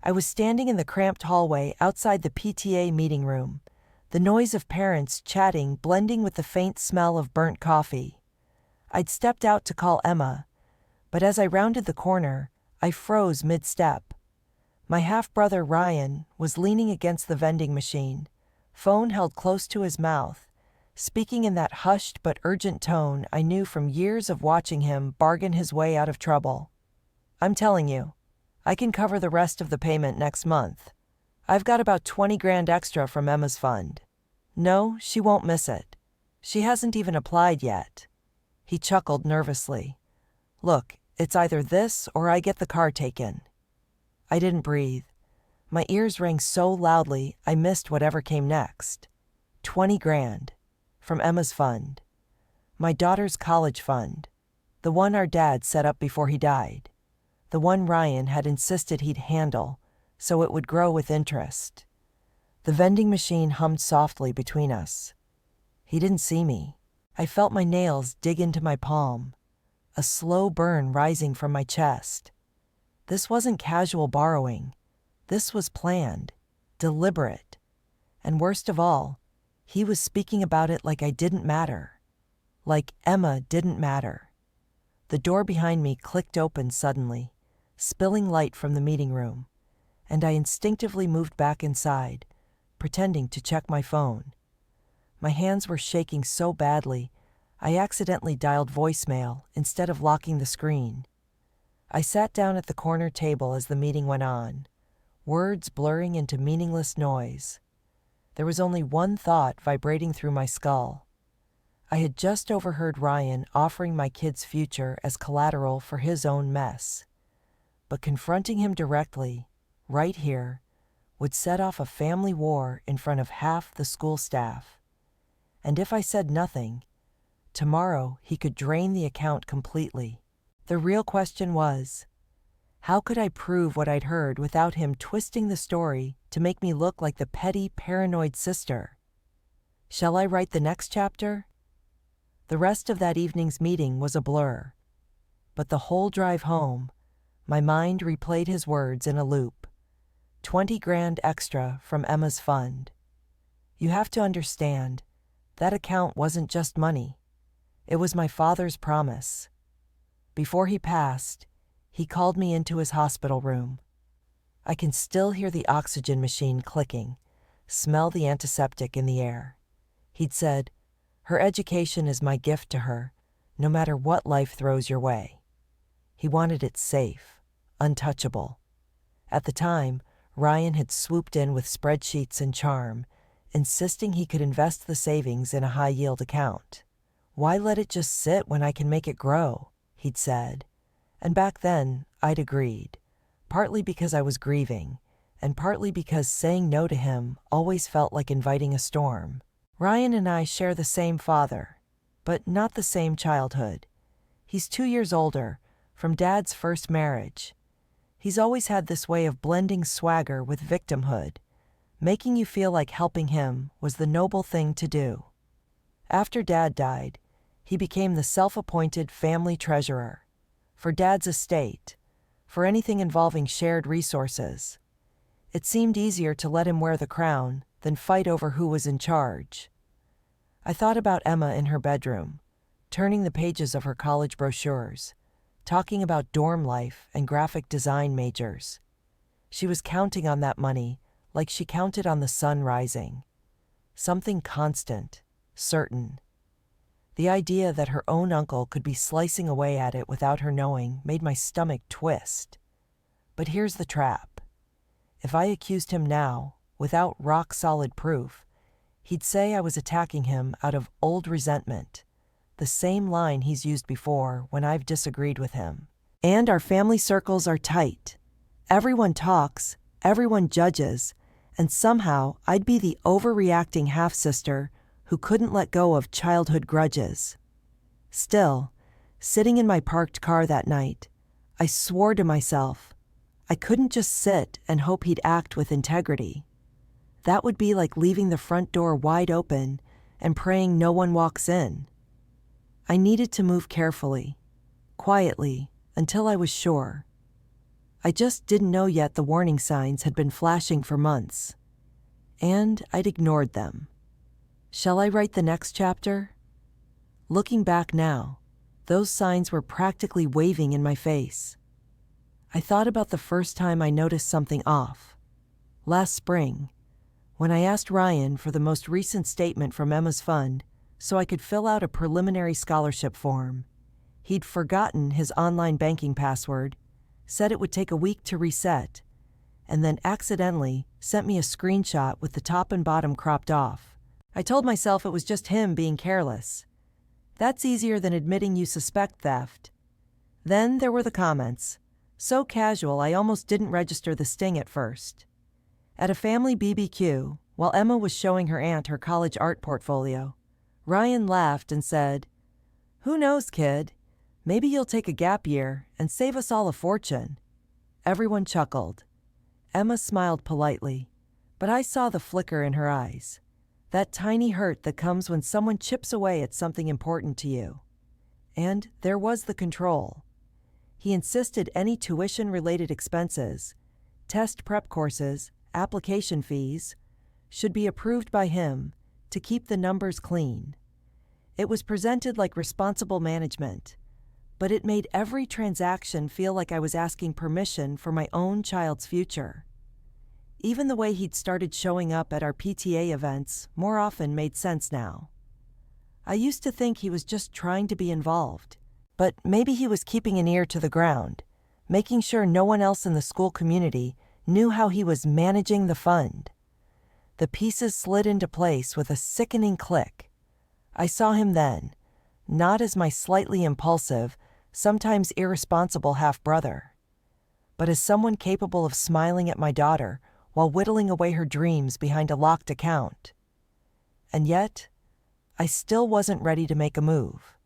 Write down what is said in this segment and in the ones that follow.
I was standing in the cramped hallway outside the PTA meeting room, the noise of parents chatting blending with the faint smell of burnt coffee. I'd stepped out to call Emma, but as I rounded the corner, I froze mid-step. My half-brother Ryan was leaning against the vending machine, phone held close to his mouth, speaking in that hushed but urgent tone I knew from years of watching him bargain his way out of trouble. "I'm telling you, I can cover the rest of the payment next month. I've got about 20 grand extra from Emma's fund. No, she won't miss it. She hasn't even applied yet." He chuckled nervously. "Look, it's either this or I get the car taken." I didn't breathe. My ears rang so loudly I missed whatever came next. 20 grand. From Emma's fund. My daughter's college fund. The one our dad set up before he died. The one Ryan had insisted he'd handle, so it would grow with interest. The vending machine hummed softly between us. He didn't see me. I felt my nails dig into my palm, a slow burn rising from my chest. This wasn't casual borrowing. This was planned, deliberate. And worst of all, he was speaking about it like I didn't matter. Like Emma didn't matter. The door behind me clicked open suddenly, spilling light from the meeting room, and I instinctively moved back inside, pretending to check my phone. My hands were shaking so badly, I accidentally dialed voicemail instead of locking the screen. I sat down at the corner table as the meeting went on, words blurring into meaningless noise. There was only one thought vibrating through my skull. I had just overheard Ryan offering my kid's future as collateral for his own mess. But confronting him directly, right here, would set off a family war in front of half the school staff. And if I said nothing, tomorrow he could drain the account completely. The real question was, how could I prove what I'd heard without him twisting the story to make me look like the petty, paranoid sister? Shall I write the next chapter? The rest of that evening's meeting was a blur. But the whole drive home, my mind replayed his words in a loop. 20 grand extra from Emma's fund. You have to understand, that account wasn't just money. It was my father's promise. Before he passed, he called me into his hospital room. I can still hear the oxygen machine clicking, smell the antiseptic in the air. He'd said, "Her education is my gift to her, no matter what life throws your way." He wanted it safe, untouchable. At the time, Ryan had swooped in with spreadsheets and charm, insisting he could invest the savings in a high-yield account. "Why let it just sit when I can make it grow?" he'd said. And back then, I'd agreed, partly because I was grieving, and partly because saying no to him always felt like inviting a storm. Ryan and I share the same father, but not the same childhood. He's 2 years older, from Dad's first marriage. He's always had this way of blending swagger with victimhood, making you feel like helping him was the noble thing to do. After Dad died, he became the self-appointed family treasurer, for Dad's estate, for anything involving shared resources. It seemed easier to let him wear the crown than fight over who was in charge. I thought about Emma in her bedroom, turning the pages of her college brochures, talking about dorm life and graphic design majors. She was counting on that money like she counted on the sun rising. Something constant, certain. The idea that her own uncle could be slicing away at it without her knowing made my stomach twist. But here's the trap. If I accused him now, without rock-solid proof, he'd say I was attacking him out of old resentment, the same line he's used before when I've disagreed with him. And our family circles are tight. Everyone talks, everyone judges, and somehow I'd be the overreacting half-sister who couldn't let go of childhood grudges. Still, sitting in my parked car that night, I swore to myself I couldn't just sit and hope he'd act with integrity. That would be like leaving the front door wide open and praying no one walks in. I needed to move carefully, quietly, until I was sure. I just didn't know yet the warning signs had been flashing for months. And I'd ignored them. Shall I write the next chapter? Looking back now, those signs were practically waving in my face. I thought about the first time I noticed something off. Last spring, when I asked Ryan for the most recent statement from Emma's fund so I could fill out a preliminary scholarship form. He'd forgotten his online banking password, said it would take a week to reset, and then accidentally sent me a screenshot with the top and bottom cropped off. I told myself it was just him being careless. That's easier than admitting you suspect theft. Then there were the comments. So casual I almost didn't register the sting at first. At a family BBQ, while Emma was showing her aunt her college art portfolio, Ryan laughed and said, "Who knows, kid? Maybe you'll take a gap year and save us all a fortune." Everyone chuckled. Emma smiled politely, but I saw the flicker in her eyes. That tiny hurt that comes when someone chips away at something important to you. And there was the control. He insisted any tuition-related expenses, test prep courses, application fees, should be approved by him to keep the numbers clean. It was presented like responsible management, but it made every transaction feel like I was asking permission for my own child's future. Even the way he'd started showing up at our PTA events more often made sense now. I used to think he was just trying to be involved, but maybe he was keeping an ear to the ground, making sure no one else in the school community knew how he was managing the fund. The pieces slid into place with a sickening click. I saw him then, not as my slightly impulsive, sometimes irresponsible half-brother, but as someone capable of smiling at my daughter while whittling away her dreams behind a locked account. And yet, I still wasn't ready to make a move.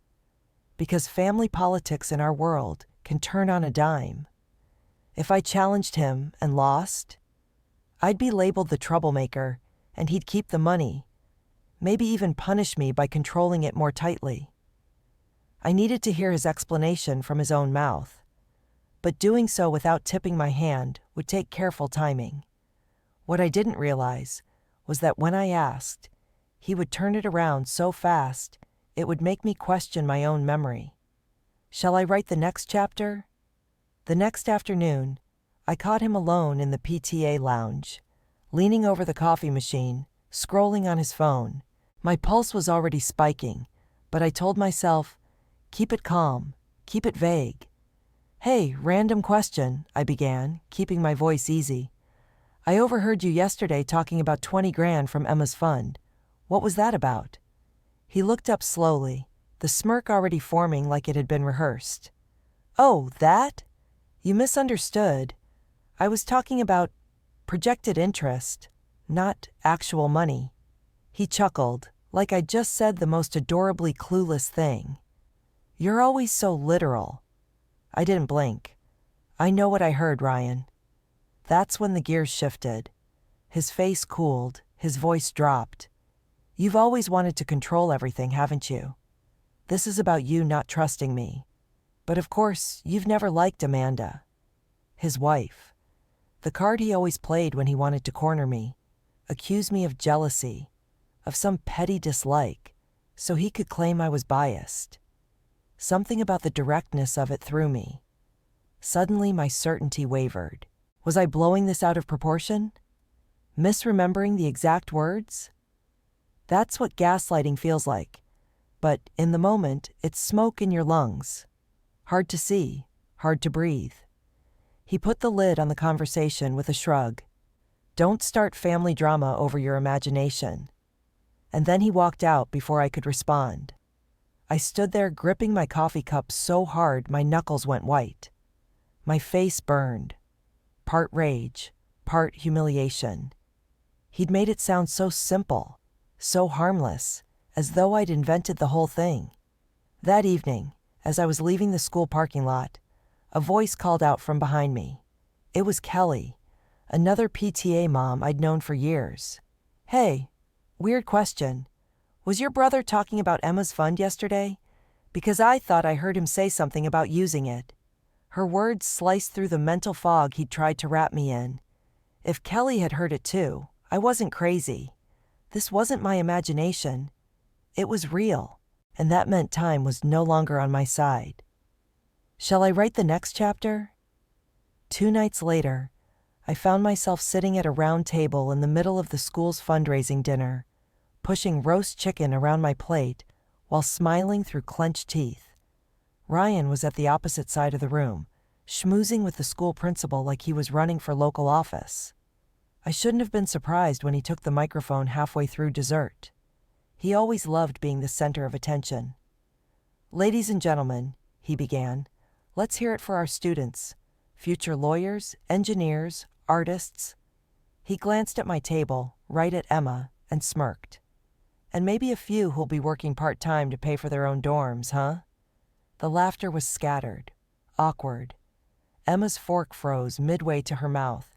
Because family politics in our world can turn on a dime. If I challenged him and lost, I'd be labeled the troublemaker, and he'd keep the money, maybe even punish me by controlling it more tightly. I needed to hear his explanation from his own mouth, but doing so without tipping my hand would take careful timing. What I didn't realize was that when I asked, he would turn it around so fast it would make me question my own memory. Shall I write the next chapter? The next afternoon, I caught him alone in the PTA lounge, leaning over the coffee machine, scrolling on his phone. My pulse was already spiking, but I told myself, keep it calm, keep it vague. "Hey, random question," I began, keeping my voice easy. "I overheard you yesterday talking about 20 grand from Emma's fund. What was that about?" He looked up slowly, the smirk already forming like it had been rehearsed. "Oh, that? You misunderstood. I was talking about projected interest, not actual money." He chuckled, like I'd just said the most adorably clueless thing. "You're always so literal." I didn't blink. "I know what I heard, Ryan." That's when the gears shifted. His face cooled, his voice dropped. "You've always wanted to control everything, haven't you? This is about you not trusting me. But of course, you've never liked Amanda." His wife. The card he always played when he wanted to corner me. Accuse me of jealousy, of some petty dislike, so he could claim I was biased. Something about the directness of it threw me. Suddenly my certainty wavered. Was I blowing this out of proportion? Misremembering the exact words? That's what gaslighting feels like. But in the moment, it's smoke in your lungs. Hard to see, hard to breathe. He put the lid on the conversation with a shrug. "Don't start family drama over your imagination." And then he walked out before I could respond. I stood there gripping my coffee cup so hard my knuckles went white. My face burned. Part rage, part humiliation. He'd made it sound so simple, so harmless, as though I'd invented the whole thing. That evening, as I was leaving the school parking lot, a voice called out from behind me. It was Kelly, another PTA mom I'd known for years. "Hey, weird question. Was your brother talking about Emma's fund yesterday? Because I thought I heard him say something about using it." Her words sliced through the mental fog he'd tried to wrap me in. If Kelly had heard it too, I wasn't crazy. This wasn't my imagination. It was real, and that meant time was no longer on my side. Shall I write the next chapter? 2 nights later, I found myself sitting at a round table in the middle of the school's fundraising dinner, pushing roast chicken around my plate while smiling through clenched teeth. Ryan was at the opposite side of the room, schmoozing with the school principal like he was running for local office. I shouldn't have been surprised when he took the microphone halfway through dessert. He always loved being the center of attention. "Ladies and gentlemen," he began, "let's hear it for our students, future lawyers, engineers, artists." He glanced at my table, right at Emma, and smirked. "And maybe a few who'll be working part-time to pay for their own dorms, huh?" The laughter was scattered, awkward. Emma's fork froze midway to her mouth.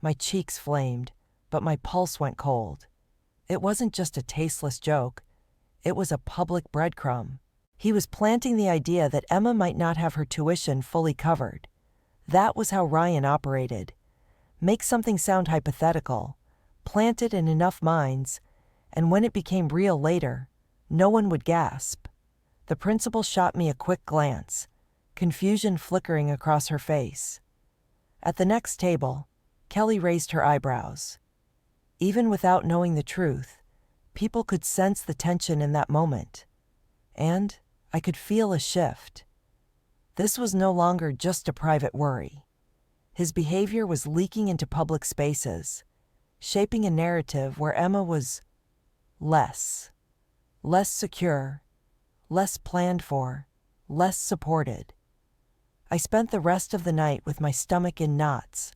My cheeks flamed, but my pulse went cold. It wasn't just a tasteless joke. It was a public breadcrumb. He was planting the idea that Emma might not have her tuition fully covered. That was how Ryan operated. Make something sound hypothetical, plant it in enough minds, and when it became real later, no one would gasp. The principal shot me a quick glance, confusion flickering across her face. At the next table, Kelly raised her eyebrows. Even without knowing the truth, people could sense the tension in that moment. And I could feel a shift. This was no longer just a private worry. His behavior was leaking into public spaces, shaping a narrative where Emma was less secure, less planned for, less supported. I spent the rest of the night with my stomach in knots,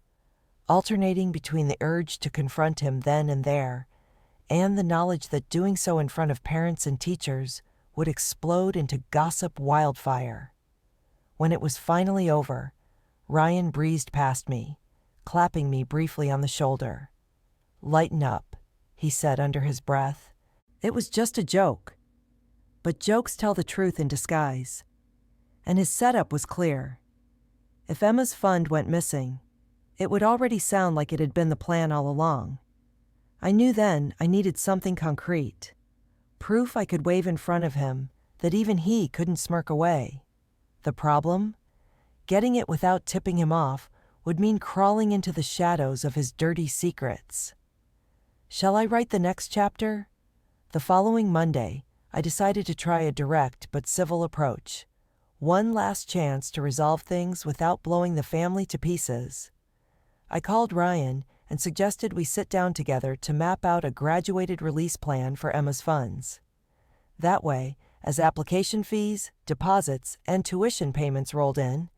alternating between the urge to confront him then and there, and the knowledge that doing so in front of parents and teachers would explode into gossip wildfire. When it was finally over, Ryan breezed past me, clapping me briefly on the shoulder. "Lighten up," he said under his breath. "It was just a joke." But jokes tell the truth in disguise. And his setup was clear. If Emma's fund went missing, it would already sound like it had been the plan all along. I knew then I needed something concrete. Proof I could wave in front of him that even he couldn't smirk away. The problem? Getting it without tipping him off would mean crawling into the shadows of his dirty secrets. Shall I write the next chapter? The following Monday, I decided to try a direct but civil approach. One last chance to resolve things without blowing the family to pieces. I called Ryan and suggested we sit down together to map out a graduated release plan for Emma's funds. That way, as application fees, deposits, and tuition payments rolled in,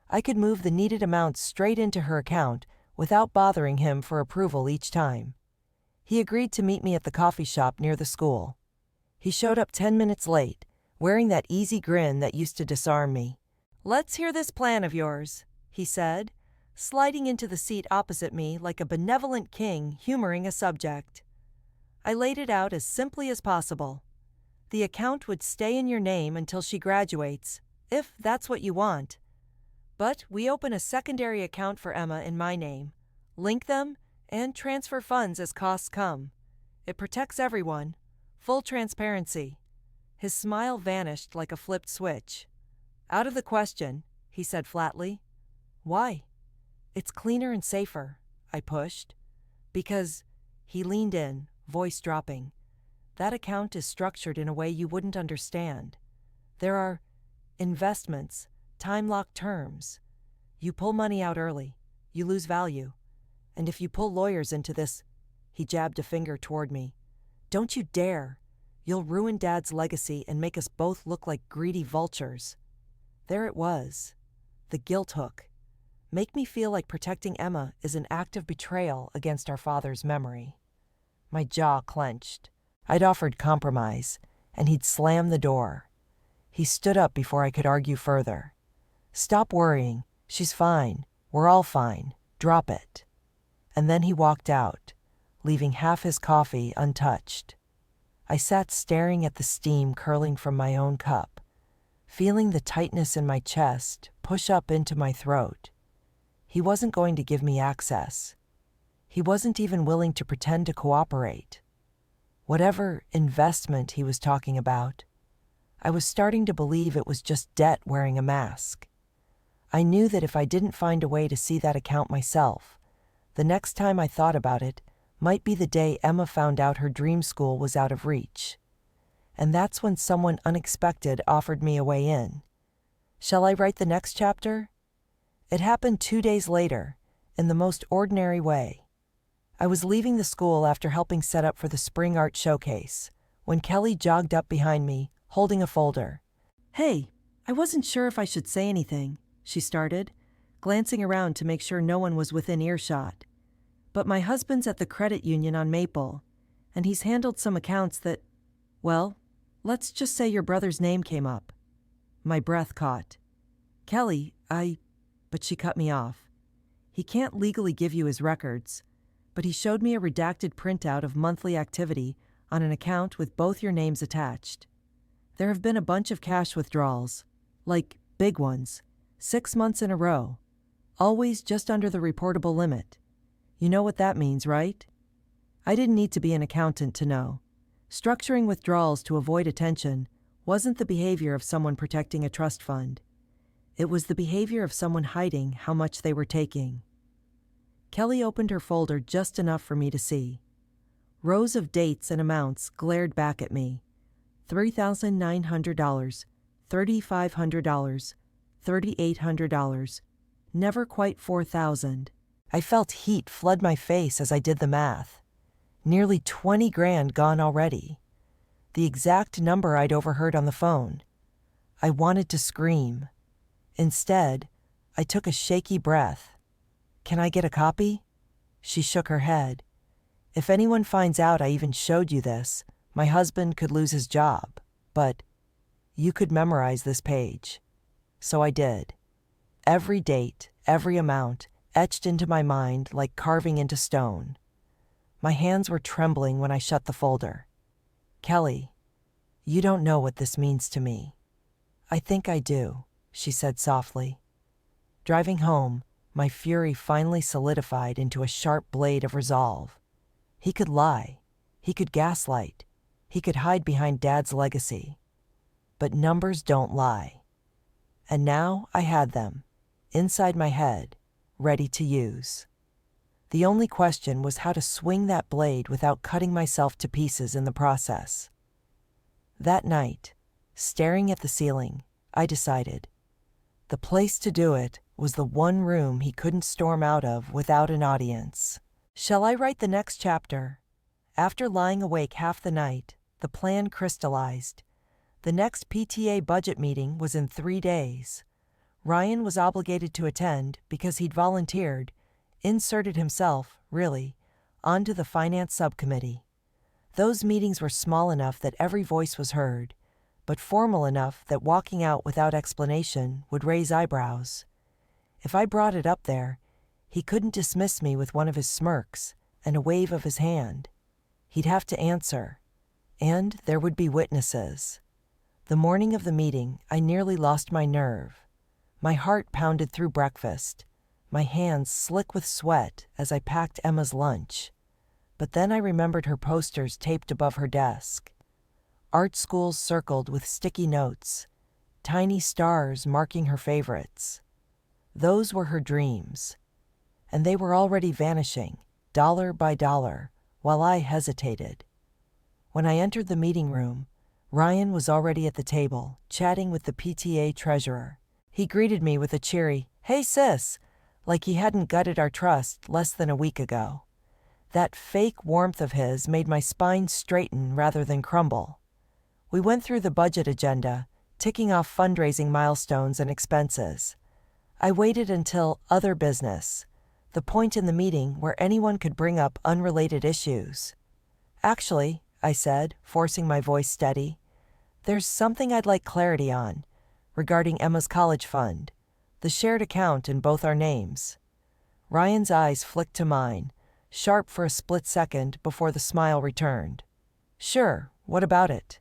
I could move the needed amounts straight into her account without bothering him for approval each time. He agreed to meet me at the coffee shop near the school. He showed up 10 minutes late, wearing that easy grin that used to disarm me. "Let's hear this plan of yours," he said, sliding into the seat opposite me like a benevolent king humoring a subject. I laid it out as simply as possible. The account would stay in your name until she graduates, if that's what you want. But we open a secondary account for Emma in my name, link them, and transfer funds as costs come. It protects everyone. Full transparency. His smile vanished like a flipped switch. "Out of the question," he said flatly. "Why?" "It's cleaner and safer," I pushed. "Because," he leaned in, voice dropping, "that account is structured in a way you wouldn't understand. There are investments, time-locked terms. You pull money out early, you lose value. And if you pull lawyers into this," he jabbed a finger toward me, "don't you dare. You'll ruin Dad's legacy and make us both look like greedy vultures." There it was, the guilt hook. Make me feel like protecting Emma is an act of betrayal against our father's memory. My jaw clenched. I'd offered compromise, and he'd slammed the door. He stood up before I could argue further. "Stop worrying. She's fine. We're all fine. Drop it." And then he walked out, leaving half his coffee untouched. I sat staring at the steam curling from my own cup, feeling the tightness in my chest push up into my throat. He wasn't going to give me access. He wasn't even willing to pretend to cooperate. Whatever investment he was talking about, I was starting to believe it was just debt wearing a mask. I knew that if I didn't find a way to see that account myself, the next time I thought about it might be the day Emma found out her dream school was out of reach. And that's when someone unexpected offered me a way in. Shall I write the next chapter? It happened 2 days later, in the most ordinary way. I was leaving the school after helping set up for the spring art showcase, when Kelly jogged up behind me, holding a folder. "Hey, I wasn't sure if I should say anything," she started, glancing around to make sure no one was within earshot. "But my husband's at the credit union on Maple, and he's handled some accounts that, well, let's just say your brother's name came up." My breath caught. "Kelly, But she cut me off. "He can't legally give you his records, but he showed me a redacted printout of monthly activity on an account with both your names attached. There have been a bunch of cash withdrawals, like big ones, 6 months in a row, always just under the reportable limit. You know what that means, right?" I didn't need to be an accountant to know. Structuring withdrawals to avoid attention wasn't the behavior of someone protecting a trust fund. It was the behavior of someone hiding how much they were taking. Kelly opened her folder just enough for me to see. Rows of dates and amounts glared back at me. $3,900, $3,500, $3,800, never quite $4,000. I felt heat flood my face as I did the math. Nearly 20 grand gone already. The exact number I'd overheard on the phone. I wanted to scream. Instead, I took a shaky breath. "Can I get a copy?" She shook her head. "If anyone finds out I even showed you this, my husband could lose his job. But you could memorize this page." So I did. Every date, every amount, etched into my mind like carving into stone. My hands were trembling when I shut the folder. "Kelly, you don't know what this means to me." "I think I do," she said softly. Driving home, my fury finally solidified into a sharp blade of resolve. He could lie. He could gaslight. He could hide behind Dad's legacy. But numbers don't lie. And now I had them, inside my head, ready to use. The only question was how to swing that blade without cutting myself to pieces in the process. That night, staring at the ceiling, I decided. The place to do it was the one room he couldn't storm out of without an audience. Shall I write the next chapter? After lying awake half the night, the plan crystallized. The next PTA budget meeting was in 3 days. Ryan was obligated to attend because he'd volunteered, inserted himself, really, onto the finance subcommittee. Those meetings were small enough that every voice was heard, but formal enough that walking out without explanation would raise eyebrows. If I brought it up there, he couldn't dismiss me with one of his smirks and a wave of his hand. He'd have to answer, and there would be witnesses. The morning of the meeting, I nearly lost my nerve. My heart pounded through breakfast, my hands slick with sweat as I packed Emma's lunch. But then I remembered her posters taped above her desk. Art schools circled with sticky notes, tiny stars marking her favorites. Those were her dreams, and they were already vanishing, dollar by dollar, while I hesitated. When I entered the meeting room, Ryan was already at the table, chatting with the PTA treasurer. He greeted me with a cheery, "Hey sis," like he hadn't gutted our trust less than a week ago. That fake warmth of his made my spine straighten rather than crumble. We went through the budget agenda, ticking off fundraising milestones and expenses. I waited until other business, the point in the meeting where anyone could bring up unrelated issues. "Actually," I said, forcing my voice steady, "there's something I'd like clarity on, regarding Emma's college fund, the shared account in both our names." Ryan's eyes flicked to mine, sharp for a split second before the smile returned. "Sure, what about it?"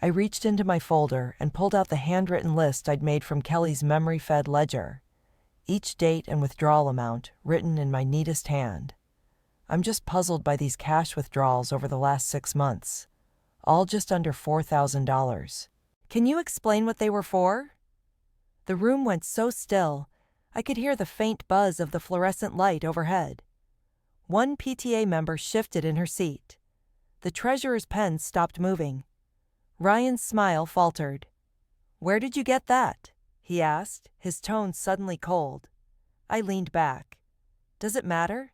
I reached into my folder and pulled out the handwritten list I'd made from Kelly's memory-fed ledger, each date and withdrawal amount written in my neatest hand. I'm just puzzled by these cash withdrawals over the last 6 months, all just under $4,000. Can you explain what they were for? The room went so still, I could hear the faint buzz of the fluorescent light overhead. One PTA member shifted in her seat. The treasurer's pen stopped moving. Ryan's smile faltered. "Where did you get that?" he asked, his tone suddenly cold. I leaned back. "Does it matter?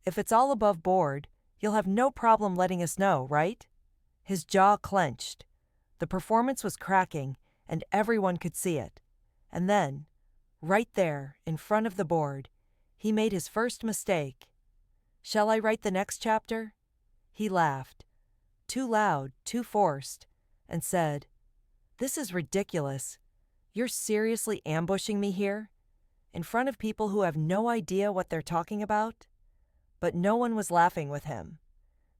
If it's all above board, you'll have no problem letting us know, right?" His jaw clenched. The performance was cracking, and everyone could see it. And then, right there, in front of the board, he made his first mistake. "Shall I write the next chapter?" He laughed, too loud, too forced, and said, "This is ridiculous. You're seriously ambushing me here? In front of people who have no idea what they're talking about?" But no one was laughing with him.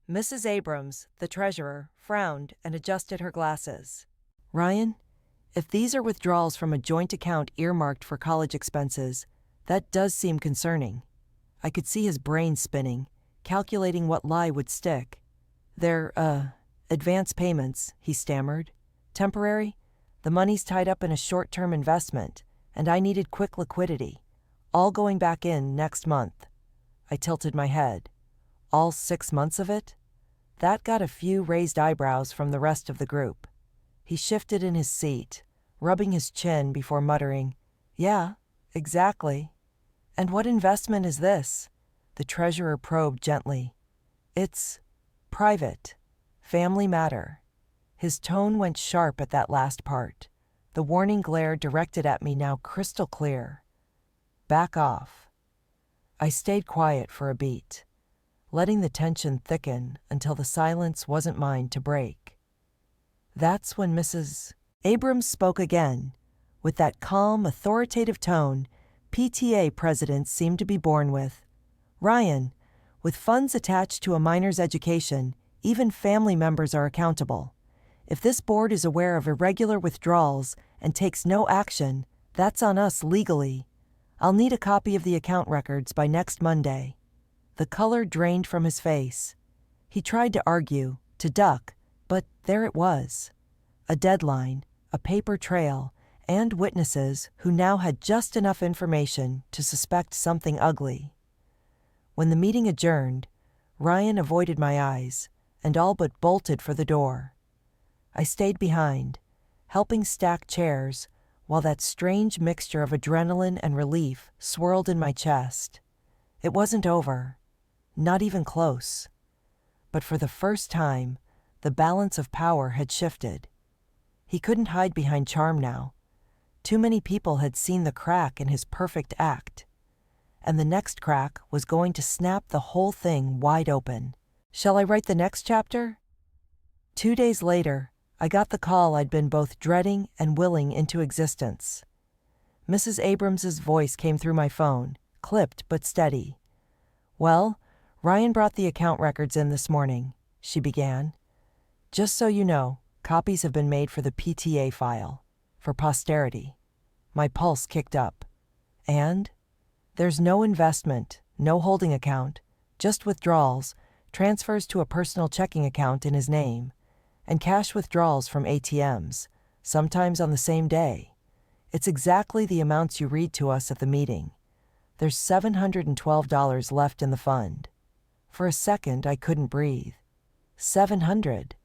Mrs. Abrams, the treasurer, frowned and adjusted her glasses. "Ryan, if these are withdrawals from a joint account earmarked for college expenses, that does seem concerning." I could see his brain spinning, calculating what lie would stick. "They're, advance payments," he stammered. "Temporary? The money's tied up in a short-term investment, and I needed quick liquidity. All going back in next month." I tilted my head. All 6 months of it? That got a few raised eyebrows from the rest of the group. He shifted in his seat, rubbing his chin before muttering, "Yeah, exactly." "And what investment is this?" The treasurer probed gently. "It's private. Family matter." His tone went sharp at that last part, the warning glare directed at me now crystal clear. "Back off." I stayed quiet for a beat, letting the tension thicken until the silence wasn't mine to break. That's when Mrs. Abrams spoke again, with that calm, authoritative tone PTA presidents seem to be born with. "Ryan, with funds attached to a minor's education, even family members are accountable. If this board is aware of irregular withdrawals and takes no action, that's on us legally. I'll need a copy of the account records by next Monday." The color drained from his face. He tried to argue, to duck, but there it was. A deadline, a paper trail, and witnesses who now had just enough information to suspect something ugly. When the meeting adjourned, Ryan avoided my eyes and all but bolted for the door. I stayed behind, helping stack chairs, while that strange mixture of adrenaline and relief swirled in my chest. It wasn't over, not even close. But for the first time, the balance of power had shifted. He couldn't hide behind charm now. Too many people had seen the crack in his perfect act. And the next crack was going to snap the whole thing wide open. "Shall I write the next chapter?" 2 days later, I got the call I'd been both dreading and willing into existence. Mrs. Abrams's voice came through my phone, clipped but steady. "Well, Ryan brought the account records in this morning," she began. "Just so you know, copies have been made for the PTA file, for posterity." My pulse kicked up. "And? There's no investment, no holding account, just withdrawals, transfers to a personal checking account in his name, and cash withdrawals from ATMs, sometimes on the same day. It's exactly the amounts you read to us at the meeting. There's $712 left in the fund." For a second, I couldn't breathe. 700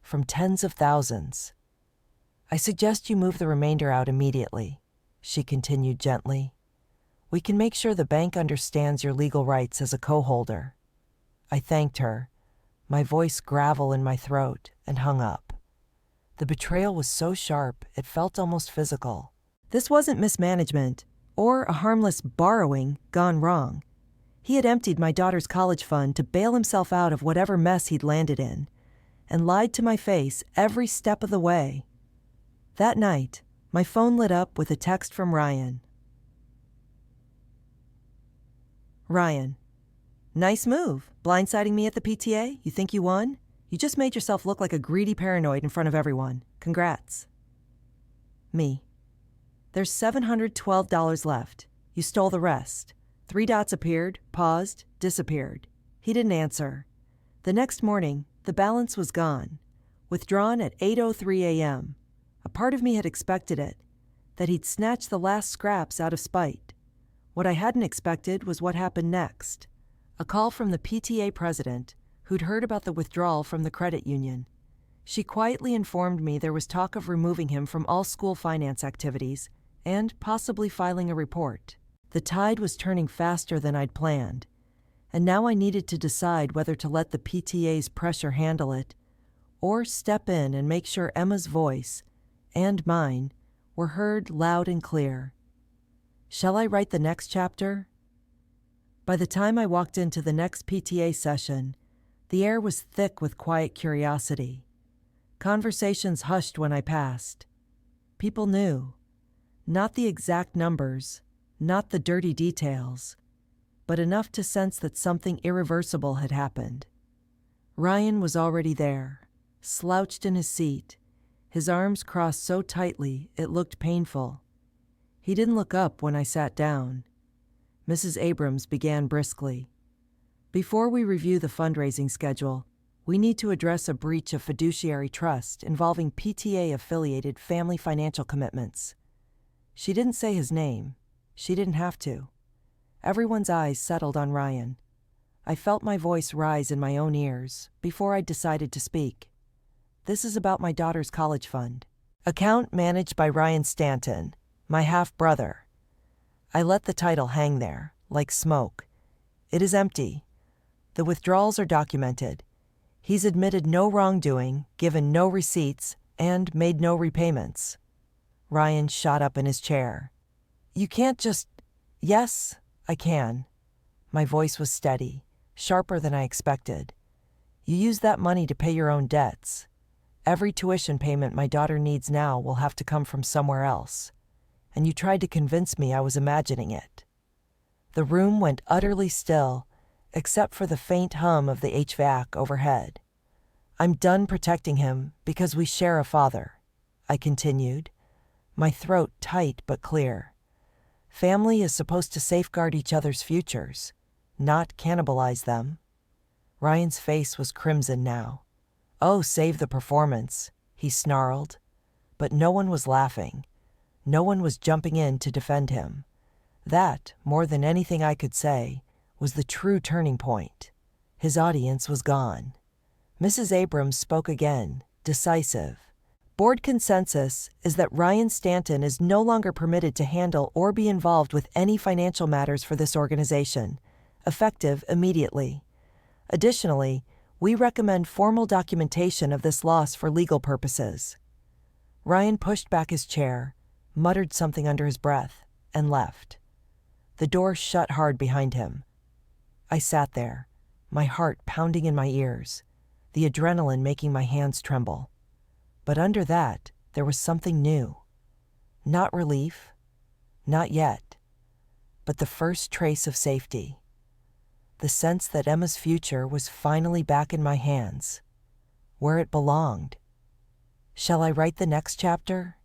from tens of thousands. "I suggest you move the remainder out immediately," she continued gently. "We can make sure the bank understands your legal rights as a co-holder." I thanked her, my voice gravel in my throat, and hung up. The betrayal was so sharp it felt almost physical. This wasn't mismanagement or a harmless borrowing gone wrong. He had emptied my daughter's college fund to bail himself out of whatever mess he'd landed in, and lied to my face every step of the way. That night, my phone lit up with a text from Ryan. "Ryan, nice move, blindsiding me at the PTA. You think you won? You just made yourself look like a greedy paranoid in front of everyone. Congrats. Me. There's $712 left. You stole the rest. 3 dots appeared, paused, disappeared. He didn't answer. The next morning, the balance was gone. Withdrawn at 8:03 a.m. A part of me had expected it, that he'd snatch the last scraps out of spite. What I hadn't expected was what happened next. A call from the PTA president, who'd heard about the withdrawal from the credit union. She quietly informed me there was talk of removing him from all school finance activities and possibly filing a report. The tide was turning faster than I'd planned, and now I needed to decide whether to let the PTA's pressure handle it or step in and make sure Emma's voice and mine were heard loud and clear. Shall I write the next chapter? By the time I walked into the next PTA session, the air was thick with quiet curiosity. Conversations hushed when I passed. People knew. Not the exact numbers, not the dirty details, but enough to sense that something irreversible had happened. Ryan was already there, slouched in his seat, his arms crossed so tightly it looked painful. He didn't look up when I sat down. Mrs. Abrams began briskly. Before we review the fundraising schedule, we need to address a breach of fiduciary trust involving PTA-affiliated family financial commitments. She didn't say his name. She didn't have to. Everyone's eyes settled on Ryan. I felt my voice rise in my own ears before I decided to speak. This is about my daughter's college fund. Account managed by Ryan Stanton, my half-brother. I let the title hang there, like smoke. It is empty. The withdrawals are documented. He's admitted no wrongdoing, given no receipts, and made no repayments. Ryan shot up in his chair. You can't just... Yes, I can. My voice was steady, sharper than I expected. You use that money to pay your own debts. Every tuition payment my daughter needs now will have to come from somewhere else. And you tried to convince me I was imagining it. The room went utterly still, except for the faint hum of the HVAC overhead. I'm done protecting him because we share a father, I continued, my throat tight but clear. Family is supposed to safeguard each other's futures, not cannibalize them. Ryan's face was crimson now. Oh, save the performance, he snarled. But no one was laughing. No one was jumping in to defend him. That, more than anything I could say, was the true turning point. His audience was gone. Mrs. Abrams spoke again, decisive. Board consensus is that Ryan Stanton is no longer permitted to handle or be involved with any financial matters for this organization, effective immediately. Additionally, we recommend formal documentation of this loss for legal purposes. Ryan pushed back his chair, muttered something under his breath, and left. The door shut hard behind him. I sat there, my heart pounding in my ears, the adrenaline making my hands tremble. But under that, there was something new. Not relief, not yet, but the first trace of safety. The sense that Emma's future was finally back in my hands, where it belonged. Shall I write the next chapter?